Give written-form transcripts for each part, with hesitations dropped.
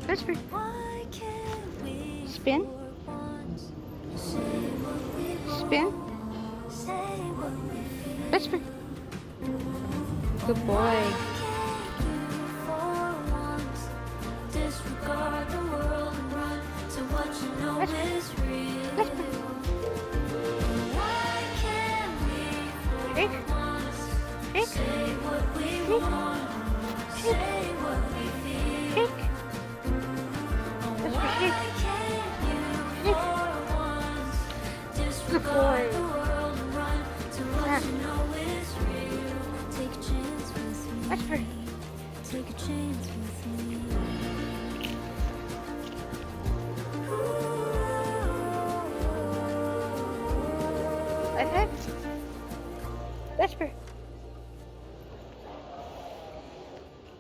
Vespurr. Spin. Spin. Vespurr. Good boy. Disregard the world and run to what you know is real. Vespurr. Why can't we Shake. for once Shake. say what we want, say what we feel? Shake. Vespurr, shake. Why can't you Shake. for once Good disregard the boy. world and run to what Yeah. you know is real? Take a chance with me. Vespurr. Take a chance with me. High five. Vespurr.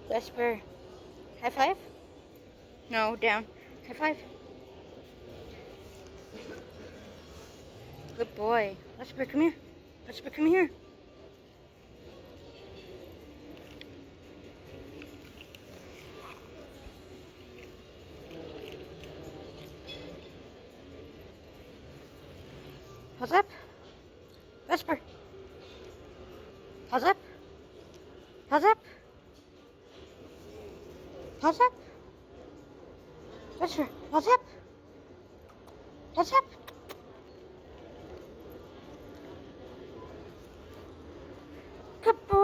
Vespurr. High five? No, down. High five. Good boy. Vespurr, come here. Vespurr, come here. How's up? Vespurr. How's up? How's up? How's up? Vespurr, how's up? How's up? Good boy.